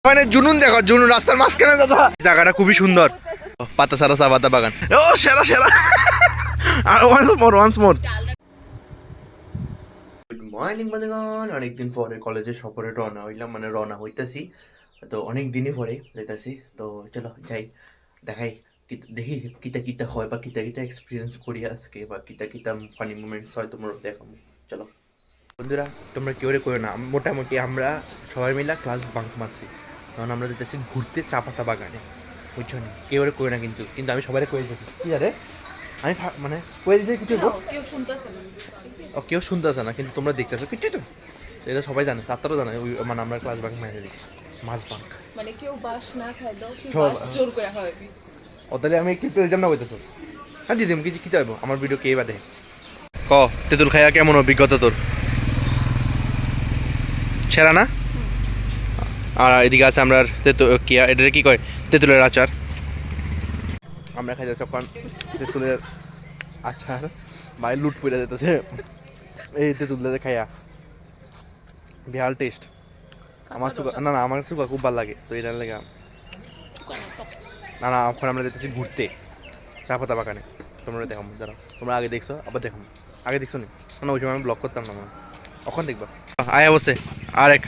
মানে জুনুন দেখো, জুনুন রাস্তার মাঝখানে দাদা। জায়গাটা খুবই সুন্দর, পাতা সারা চা পাতা বাগান। ও সেরা সেরা। আর ওয়ান্স মোর গুড মর্নিং বন্ধুগণ। অনেকদিন পরে কলেজের সফরে রওনা হইলাম, মানে রওনা হইতেছি। তো অনেক দিনই পরে যাইতেছি। তো চলো যাই, দেখাই দেখি কিতা কিতা হয় বা কিতা কিতা এক্সপিরিয়েন্স করি আজকে, বা কিতা কিতা ফানি মুমেন্টস হয় তোমরা দেখাবো। চলো বন্ধুরা, তোমরা কেউ রে করো না, মোটামুটি আমরা সবাই মিলে ক্লাস বাঙ্ক মারছি। তখন আমরা যেতেছি ঘুরতে চা পাতা বাগানে, বুঝছো না? কেউ রে করে না, কিন্তু কিন্তু আমি সবাই করে দিতেছি। কি জানে আমি মানে কয়ে দিতে কিছু কেউ শুনতেছে না, কিন্তু তোমরা দেখতেছো কিছু তো, এটা সবাই জানে, ছাত্রও জানে। ওই মানে আমরা ক্লাস বাঙ্ক মেরে দিছি, মাছ বাঙ্ক। মানে কেউ বাস না খায় দাও, কেউ বাস জোর করে খাওয়াবি। ও তাহলে আমি একটু দিতাম না বলতেছো? হ্যাঁ দিদিম কিছু কি চাইবো, আমার ভিডিও কে বাদে। ক তেঁতুল খাইয়া কেমন অভিজ্ঞতা তোর? সেরা না? আর এদিকে আছে আমরা কিয়া, এটা কি কয়, তেঁতুলের আচার। আমরা খাই যাচ্ছি এখন তেঁতুলের আচার, ভাই লুট পড়ে যেতেছে এই তেঁতুল দিয়ে খাইয়া, বিহাল টেস্ট। আমার সুগা না না, আমার সুগা খুব ভালো লাগে, তো এটার লাগে না না। এখন আমরা যেতেছি ঘুরতে চা পাতা বাগানে। তোমরা দেখো যারা তোমরা আগে দেখছো, আবার দেখো আগে দেখছো না, না ওই সময় আমি ব্লগ করতাম না, মানে কখন দেখবা। আয়া বসে আর এক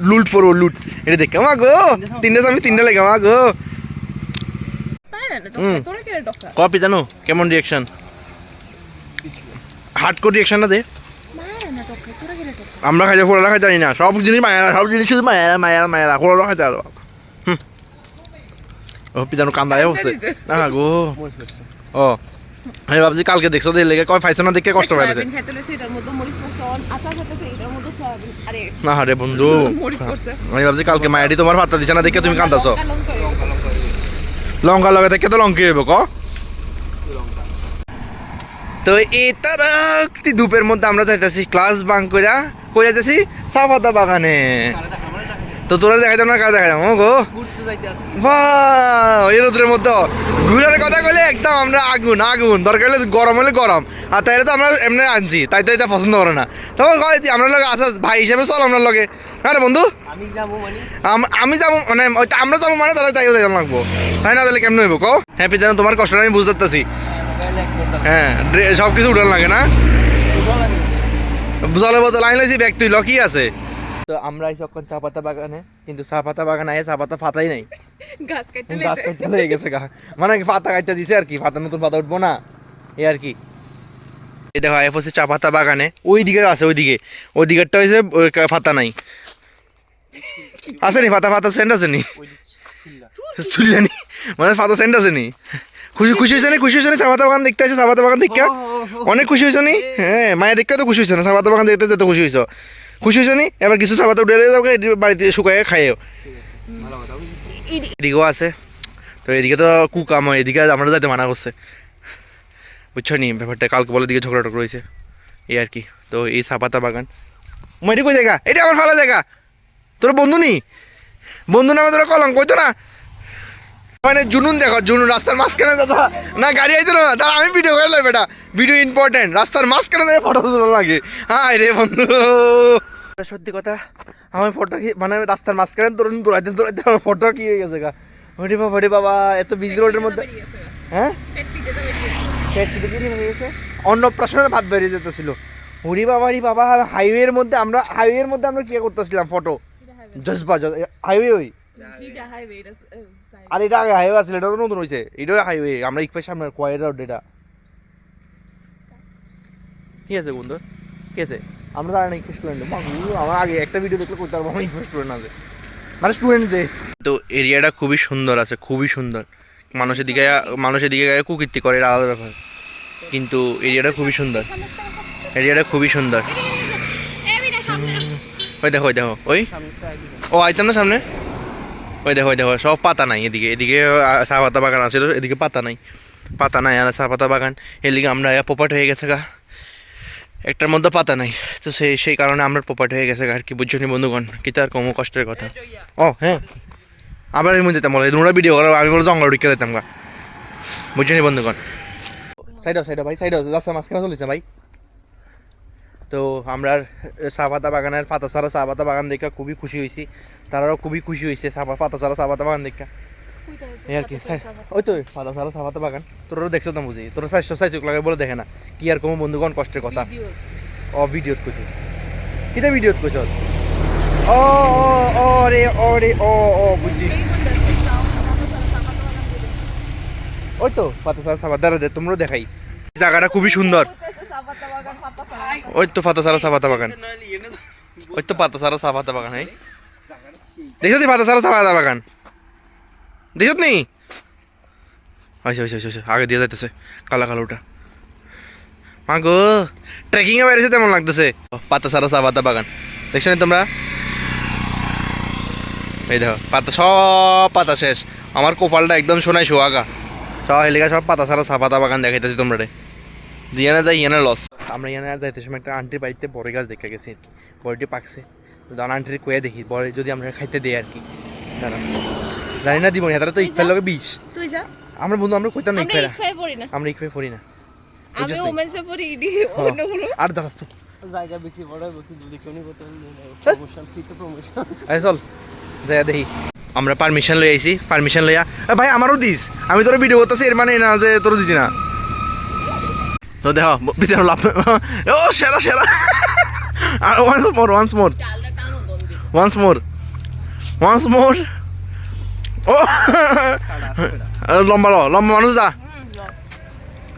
লুট পড়ো লুট, এটা দেখে মা গো, তিনটা আমি তিনটা লেগে মা গো। কপি জানো কেমন রিয়াকশন, হার্ড কোর রিয়াকশনটা দে। আমরা খাইতে ফোড়া খাইতে জানি না, সব জিনিস মায়েরা, সব জিনিস শুধু মায়েরা মায়েরা মায়েরা, ফোড়া খাইতে আরো। ও পিতানো কান্দায় বসছে না গো। ও আমি ভাবছি কালকে দেখছো দিয়ে লেগে কয় ফাইছে না দেখে কষ্ট পাইছে না। আরে বন্ধু আমি ভাবছি কালকে মায়েরই তোমার ভাতটা দিছে না দেখে তুমি কান্দাছো। লঙ্কা লগে দেখে তো লঙ্কা হইব ক। তো এই তারা ধূপের মধ্যে আমরা যাইতেছি ক্লাস বাঙ্ক কইরা, কই যাইতেছি চা পাতা বাগানে। তো তোরা দেখাইতাম না, কাজ দেখাইতাম ও গো এই রোদের মধ্যে ঘুরার কথা কইলে একদম আমরা আগুন আগুন, দরকার হলে গরম হলে গরম। আর তাইলে তো আমরা এমনি আনছি, তাই তো এটা পছন্দ করে না। তখন কয় আমরা লগে আসা ভাই হিসেবে চল আপনার লগে। না রে বন্ধু আমি যাবো মানে আমরা যাবো মানে তাহলে তাইও যাই লাগবো, তাই না? তাহলে কেমন হইব কও? হ্যাঁ পিছনে তোমার কষ্টটা আমি বুঝতে পারতেছি। হ্যাঁ সব কিছু উঠান লাগে না, জলের বোতল আইনলাইছি ব্যাগ তুই লকি আছে। তো আমরা এই যখন চা পাতা বাগানে, কিন্তু চা পাতা বাগান আয় চা পাতা ফাতাই নাই, গাছ কাটতে লেগে গেছে গা, মানে পাতা কাটতে দিছে আর কি, পাতা নতুন পাতা উঠবো না এই আর কি। এই দেখো আয় পড়ছে চা পাতা বাগানে, ওই দিকে আছে, ওই দিকেরটা হয়েছে পাতা নাই, আছে নি পাতা, পাতা সেন্ট আছে নি, চুল্লানি মানে পাতা সেন্ট আছে নি। খুশি খুশি হয়েছে নি, খুশি হয়েছে নি চা পাতা বাগান দেখতে আছে, চা পাতা বাগান দেখা অনেক খুশি হয়েছে নি। হ্যাঁ মায়ের দেখতে তো খুশি হয়েছে না, চা পাতা বাগান দেখতে যেতে খুশি হয়েছ, খুশি হয়েছে নি। এবার কিছু চা পাতা উঠে যাবে বাড়িতে শুকাই খাইও। এদিকেও আছে, তো এদিকে তো কুকাম হয়, এদিকে আমরা যাইতে মানা করছে, বুঝছো নি ব্যাপারটা। কালকে বলে দিকে ঝগড়া টক রয়েছে এই আর কি। তো এই চা পাতা বাগান এটা কই জায়গা, এটা আমার ভালো জায়গা। তোর বন্ধু নি, বন্ধু নামে তোরা কলঙ্ক কইতো না। মানে জুনুন দেখো, জুনুন রাস্তার মাঝখানে দাদা, না গাড়ি আইতো না দাদা, আমি ভিডিও করে লাই বেটা, ভিডিও ইম্পর্টেন্ট, রাস্তার মাঝখানে ফটো তোলা লাগে। হ্যাঁ রে বন্ধু, সত্যি কথা আমার ফটো কি মানে রাস্তার মাঝখানে দৌড়াইতে দৌড়াইতে আমার ফটো কি হয়ে গেছে গা। হরি বাবা এত বিজি রোডের মধ্যে। হ্যাঁ পেট পিটে কি হয়ে গেছে, অন্নপ্রাশনের ভাত বেরিয়ে যেতেছিল। হরি বাবা হাইওয়ের মধ্যে আমরা কি করতেছিলাম ফটো, জজবা হাইওয়ে ওই। আর এটা আগে হাইওয়ে আসলে, এটা তো নতুন হয়েছে, এটাও হাইওয়ে। আমরা ইকফের সামনে কোয়াইট রোড, এটা ঠিক আছে বন্ধু, ঠিক আছে। আমরা জানি না ইকফে স্টুডেন্ট, আমার আগে একটা ভিডিও দেখলে করতে পারবো আমার ইকফে স্টুডেন্ট আছে, মানে স্টুডেন্ট যে। তো এরিয়াটা খুবই সুন্দর আছে, খুবই সুন্দর। মানুষের দিকে কুকীর্তি করে, এটা আলাদা ব্যাপার, কিন্তু এরিয়াটা খুবই সুন্দর, খুবই সুন্দর। ওই দেখো ওই ও আইতাম না সামনে, ওই দেখো সব পাতা নাই। এদিকে চা পাতা বাগান আছে, এদিকে পাতা নাই আর চা পাতা বাগান, এদিকে আমরা পোপাট হয়ে গেছে গা, একটার মধ্যে পাতা নাই। তো সেই কারণে আমরা পোপাট হয়ে গেছে গা আর কি, বুঝছো নি বন্ধুগণ, কি তার কম কষ্টের কথা। ও হ্যাঁ আবার আমি যেতাম বলে তোমরা ভিডিও করো, আমি বলো জঙ্গল ঢুকে যেতাম গা, বুঝছো নি বন্ধুগণ। সাইড ভাই সাইড রাস্তার মাঝখানে চলেছে ভাই, তো আমরা চা পাতা বাগানের পাতা ছাড়া চা পাতা বাগান দেখা খুবই খুশি হয়েছি, তারাও খুবই খুশি হয়েছে পাতা ছাড়া চা পাতা বাগান দেখা। এই আর কি ওই তো পাতা ছাড়া চা পাতা বাগান তোরা দেখছো তো বুঝি, তোরা চাইছো লাগে বলে দেখে না কি আর কোনো বন্ধুগণ কষ্টের কথা। ও ভিডিওত কইছে কিটা ভিডিওত কইছ? ও ও রে ও রে ও ও বুঝছি। ওই তো পাতা ছাড়া চা পাতা তোমরা দেখাই, জায়গাটা খুবই সুন্দর। ওই তো পাতা ছাড়া চা পাতা বাগান, ওই তো পাতা ছাড়া চা পাতা বাগান। এই দেখো তুই পাতা ছাড়া চা পাতা বাগান দেখো নি? আচ্ছা আগে দিয়ে যাইতেছে কালা কালোটা। মা গো ট্রেকিং এ বাইরেছে তেমন লাগতেছে। পাতা ছাড়া চা পাতা বাগান দেখছো না তোমরা? এই দেখো পাতা সব পাতা শেষ, আমার কপালটা একদম শোনাই সোয়াগা। সব এলাকা সব পাতা ছাড়া চা পাতা বাগান দেখাইতেছি তোমরা রে। ইয়ানা যাই ইয়ানা লস। আমরা ইয়ানা যাইতে সময় একটা আন্টির বাড়িতে বড় গাছ দেখে গেছি আর কি, বড়টি পাকছে। তো দানা আন্টির কয়ে দেখি বড় যদি আমরা খাইতে দিই আর কি। দাঁড়া জানি না দিব না, তারা তো ইকফের লগে বিষ। তুই যা, আমরা বন্ধু আমরা কইতাম না আমরা ইকফাই পড়ি না, আমরা ইকফে পড়ি না। আমি ওমেন্সে পড়ি ইডি অন্য কোনো। আর দাঁড়া জায়গা বিক্রি করে যদি কেউ নিতে প্রমোশন ফ্রিতে প্রমোশন। আরে চল যাই দেখি। আমরা পারমিশন লই আইছি, পারমিশন লইয়া ভাই আমারও দিস, আমি তোর ভিডিও করতেছি এর মানে না যে তোর দিতি না। তো দেখো ভিতরে লাভ ও সেরা সেরা। আর ওয়ান্স মোর ডালটা টানো দন্দি। ওয়ান্স মোর ও লম্বা লম্বা মানুষ যা,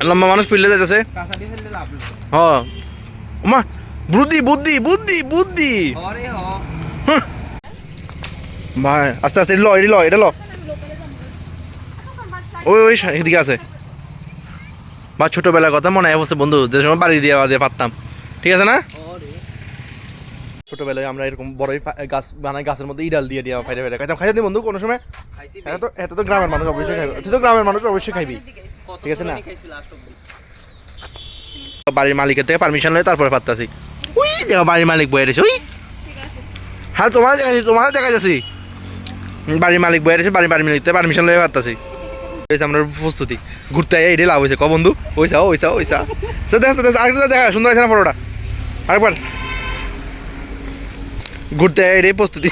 লম্বা মানুষ পিলে যাইতেছে। কাঁচাটি ফেললে লাভ নেই। হ্যাঁ মা বুদ্ধি বুদ্ধি বুদ্ধি বুদ্ধি আরে হ ভাই আস্তে আস্তে এটা ল ওই ওই এদিকে আছে। বা ছোটবেলার কথা মনে হয় বন্ধু, যে সময় বাড়ি দিয়ে পারতাম, ঠিক আছে না? ছোটবেলায় আমরা এরকম বড় গাছ বানাই, গাছের মধ্যে ইডাল দিয়ে দিয়া ফাইরে ফাইরে খাইতাম। খাইতে বন্ধু কোনো সময় এত তো গ্রামের মানুষ অবশ্যই খাইবে, তুই তো গ্রামের মানুষ অবশ্যই খাইবি, ঠিক আছে না? বাড়ির মালিকের থেকে পারমিশন লয়ে তারপরে পারতাছি। উই দেখো বাড়ির মালিক বয়ে রয়েছে। উই ঠিক আছে, হ্যাঁ তোমার দেখা যাচ্ছি বাড়ির মালিক বয়ে রয়েছে, বাড়ির মালিক পারমিশন লয়ে পারতাছি। আমরা প্রস্তুতি ঘুরতে এই লাভ হয়েছে ক বন্ধু? ওইসা আরেকটা দেখা সুন্দর আছে না ফটোটা? আরেকবার ঘুরতে এটাই প্রস্তুতি।